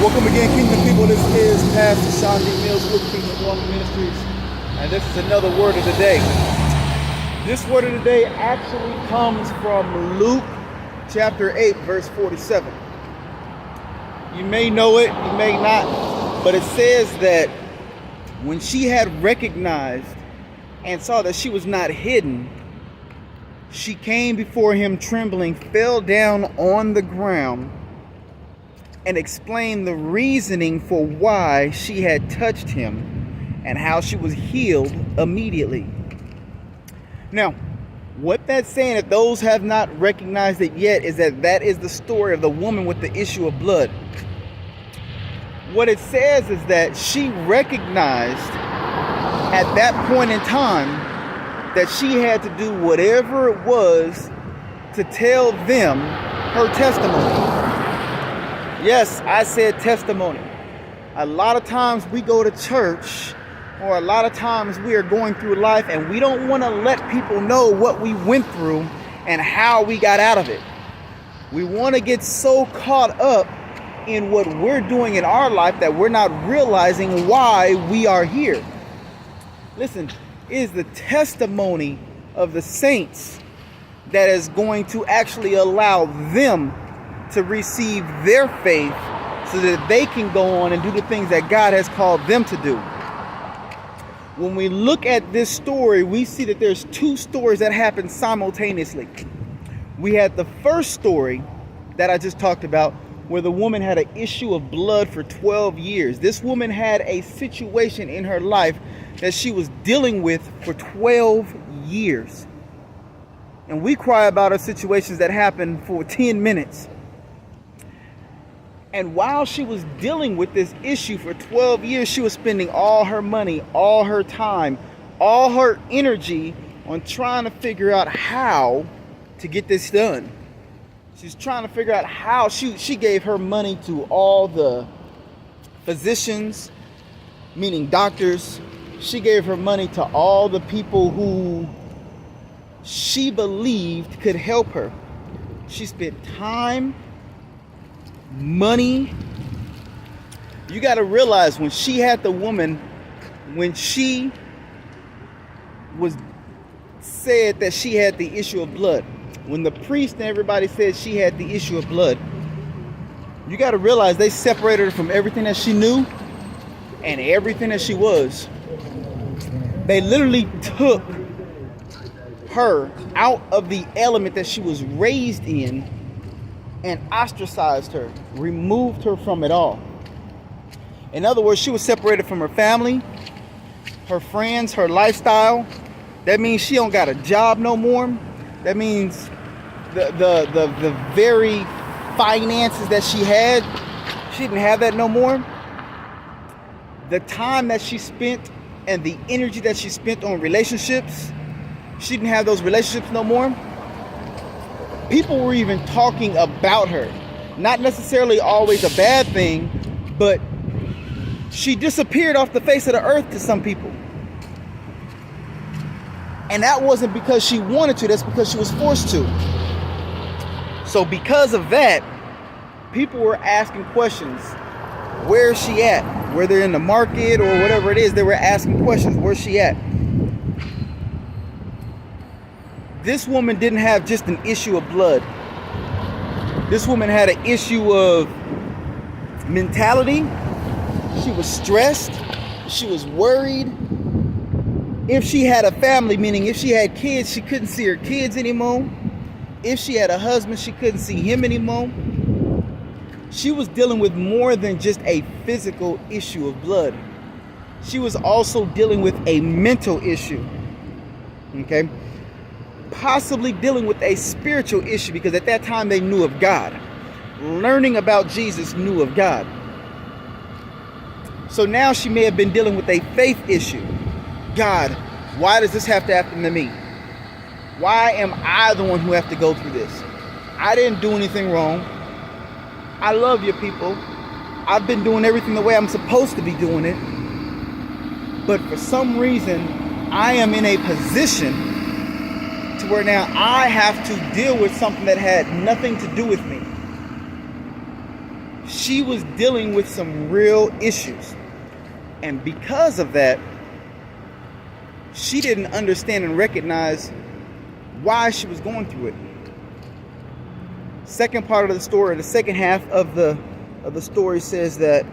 Welcome again, Kingdom people. This is Pastor Sean D. Mills with Kingdom Woman Ministries, and this is another word of the day. This word of the day actually comes from Luke chapter 8, verse 47. You may know it, you may not, but it says that when she had recognized and saw that she was not hidden, she came before him trembling, fell down on the ground, and explained the reasoning for why she had touched him and how she was healed immediately. Now, what that's saying, if those have not recognized it yet, is that is the story of the woman with the issue of blood. What it says is that she recognized at that point in time that she had to do whatever it was to tell them her testimony. Yes, I said testimony. A lot of times we go to church, or a lot of times we are going through life and we don't want to let people know what we went through and how we got out of it. We want to get so caught up in what we're doing in our life that we're not realizing why we are here. Listen, it is the testimony of the saints that is going to actually allow them to receive their faith so that they can go on and do the things that God has called them to do. When we look at this story, we see that there's two stories that happen simultaneously. We had the first story that I just talked about, where the woman had an issue of blood for 12 years. This woman had a situation in her life that she was dealing with for 12 years. And we cry about our situations that happen for 10 minutes. And while she was dealing with this issue for 12 years, she was spending all her money, all her time, all her energy on trying to figure out how to get this done. She's trying to figure out how. She gave her money to all the physicians, meaning doctors. She gave her money to all the people who she believed could help her. She spent time, money. You got to realize, when she had the woman, when she was said that she had the issue of blood, when the priest and everybody said she had the issue of blood, you got to realize they separated her from everything that she knew and everything that she was. They literally took her out of the element that she was raised in and ostracized her, removed her from it all. In other words, she was separated from her family, her friends, her lifestyle. That means she don't got a job no more. That means the very finances that she had, she didn't have that no more. The time that she spent and the energy that she spent on relationships, she didn't have those relationships no more. People were even talking about her. Not necessarily always a bad thing, but she disappeared off the face of the earth to some people. And that wasn't because she wanted to, that's because she was forced to. So because of that, people were asking questions. Where is she at? Whether in the market or whatever it is, they were asking questions. Where's she at? This woman didn't have just an issue of blood. This woman had an issue of mentality. She was stressed. She was worried. If she had a family, meaning if she had kids, she couldn't see her kids anymore. If she had a husband, she couldn't see him anymore. She was dealing with more than just a physical issue of blood. She was also dealing with a mental issue. Okay? Possibly dealing with a spiritual issue, because at that time they knew of God. Learning about Jesus, knew of God. So now she may have been dealing with a faith issue. God, why does this have to happen to me? Why am I the one who have to go through this? I didn't do anything wrong. I love your people. I've been doing everything the way I'm supposed to be doing it. But for some reason, I am in a position to where now I have to deal with something that had nothing to do with me. she was dealing with some real issues. And because of that, she didn't understand and recognize why she was going through it. Second part of the story, the second half of the story says that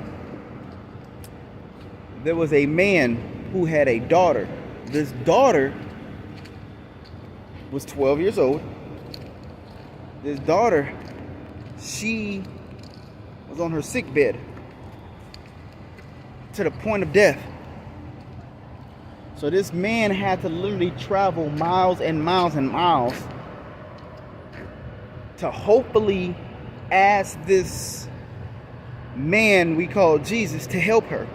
there was a man who had a daughter. This daughter was 12 years old. This daughter, she was on her sick bed to the point of death. So this man had to literally travel miles and miles and miles to hopefully ask this man we call Jesus to help her.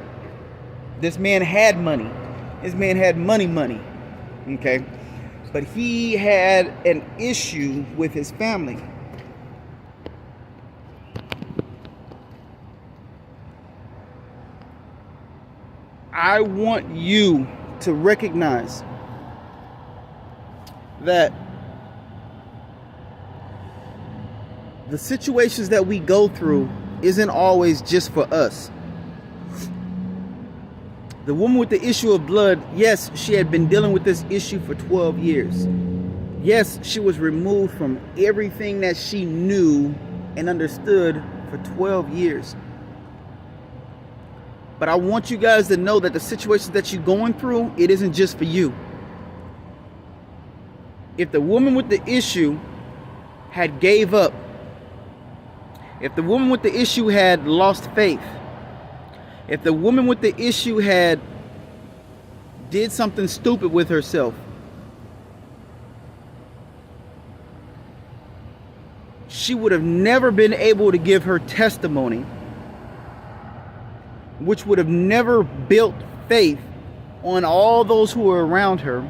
This man had money. This man had money. Okay? But he had an issue with his family. I want you to recognize that the situations that we go through isn't always just for us. The woman with the issue of blood, yes, she had been dealing with this issue for 12 years. Yes, she was removed from everything that she knew and understood for 12 years. But I want you guys to know that the situations that you're going through, it isn't just for you. If the woman with the issue had gave up, if the woman with the issue had lost faith, if the woman with the issue had did something stupid with herself, she would have never been able to give her testimony, which would have never built faith on all those who were around her,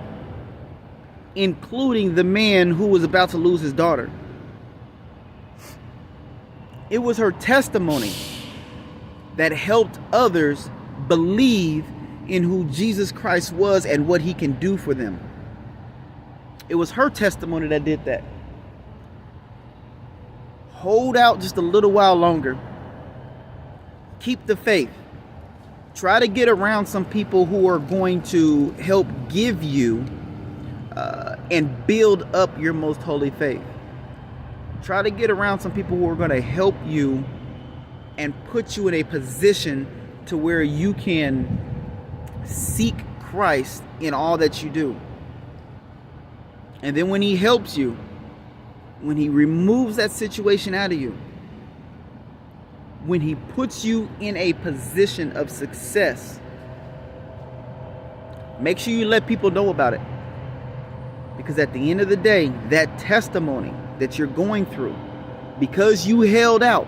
including the man who was about to lose his daughter. It was her testimony that helped others believe in who Jesus Christ was and what he can do for them. It was her testimony that did that. Hold out just a little while longer. Keep the faith. Try to get around some people who are going to help give you and build up your most holy faith. Try to get around some people who are going to help you and put you in a position to where you can seek Christ in all that you do. And then when he helps you, when he removes that situation out of you, when he puts you in a position of success, make sure you let people know about it. Because at the end of the day, that testimony that you're going through, because you held out,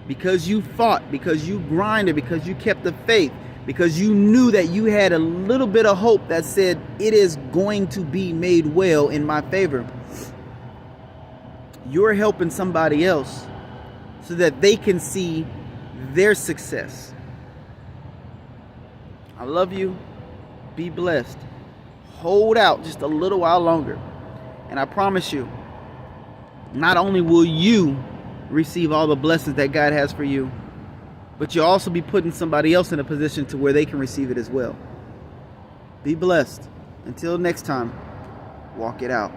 because you fought, because you grinded, because you kept the faith, because you knew that you had a little bit of hope that said, it is going to be made well in my favor. You're helping somebody else so that they can see their success. I love you. Be blessed. Hold out just a little while longer. And I promise you, not only will you receive all the blessings that God has for you, but you'll also be putting somebody else in a position to where they can receive it as well. Be blessed. Until next time, walk it out.